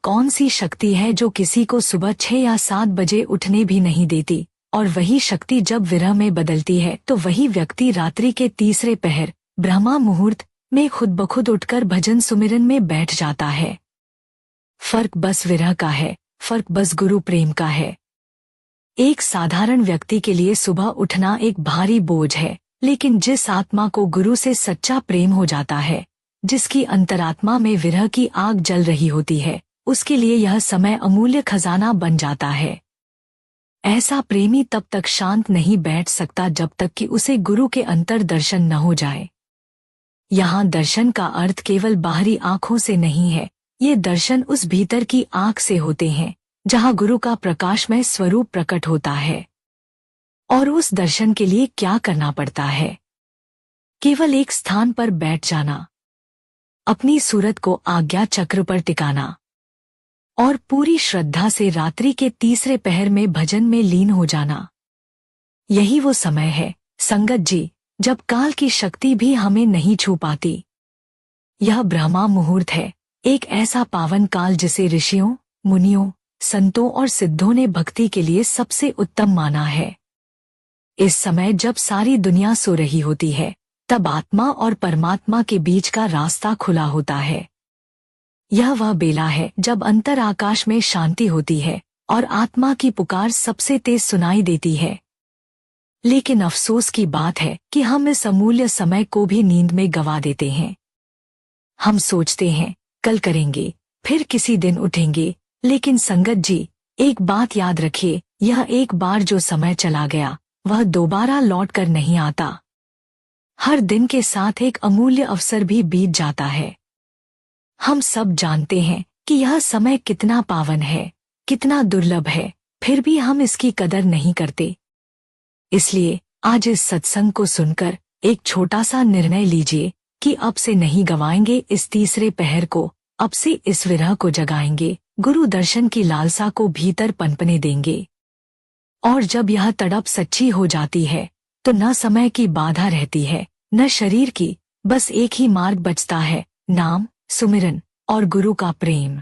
कौन सी शक्ति है जो किसी को सुबह 6 या 7 बजे उठने भी नहीं देती, और वही शक्ति जब विरह में बदलती है तो वही व्यक्ति रात्रि के तीसरे पहर ब्रह्मा मुहूर्त में खुद ब खुद उठकर भजन सुमिरन में बैठ जाता है। फर्क बस विरह का है, फर्क बस गुरु प्रेम का है। एक साधारण व्यक्ति के लिए सुबह उठना एक भारी बोझ है, लेकिन जिस आत्मा को गुरु से सच्चा प्रेम हो जाता है, जिसकी अंतरात्मा में विरह की आग जल रही होती है, उसके लिए यह समय अमूल्य खजाना बन जाता है। ऐसा प्रेमी तब तक शांत नहीं बैठ सकता जब तक कि उसे गुरु के अंतर दर्शन न हो जाए। यहाँ दर्शन का अर्थ केवल बाहरी आंखों से नहीं है, ये दर्शन उस भीतर की आंख से होते हैं जहाँ गुरु का प्रकाशमय स्वरूप प्रकट होता है। और उस दर्शन के लिए क्या करना पड़ता है? केवल एक स्थान पर बैठ जाना, अपनी सूरत को आज्ञा चक्र पर टिकाना और पूरी श्रद्धा से रात्रि के तीसरे पहर में भजन में लीन हो जाना। यही वो समय है संगत जी, जब काल की शक्ति भी हमें नहीं छू पाती। यह ब्रह्मा मुहूर्त है, एक ऐसा पावन काल जिसे ऋषियों, मुनियों, संतों और सिद्धों ने भक्ति के लिए सबसे उत्तम माना है। इस समय जब सारी दुनिया सो रही होती है, तब आत्मा और परमात्मा के बीच का रास्ता खुला होता है। यह वह बेला है जब अंतर आकाश में शांति होती है और आत्मा की पुकार सबसे तेज सुनाई देती है। लेकिन अफसोस की बात है कि हम इस अमूल्य समय को भी नींद में गंवा देते हैं। हम सोचते हैं कल करेंगे, फिर किसी दिन उठेंगे, लेकिन संगत जी, एक बात याद रखिए, यह एक बार जो समय चला गया वह दोबारा लौट कर नहीं आता। हर दिन के साथ एक अमूल्य अवसर भी बीत जाता है। हम सब जानते हैं कि यह समय कितना पावन है, कितना दुर्लभ है, फिर भी हम इसकी कदर नहीं करते। इसलिए आज इस सत्संग को सुनकर एक छोटा सा निर्णय लीजिए कि अब से नहीं गवाएंगे इस तीसरे पहर को, अब से इस विरह को जगाएंगे, गुरु दर्शन की लालसा को भीतर पनपने देंगे। और जब यह तड़प सच्ची हो जाती है तो न समय की बाधा रहती है, न शरीर की, बस एक ही मार्ग बचता है, नाम, सुमिरन और गुरु का प्रेम।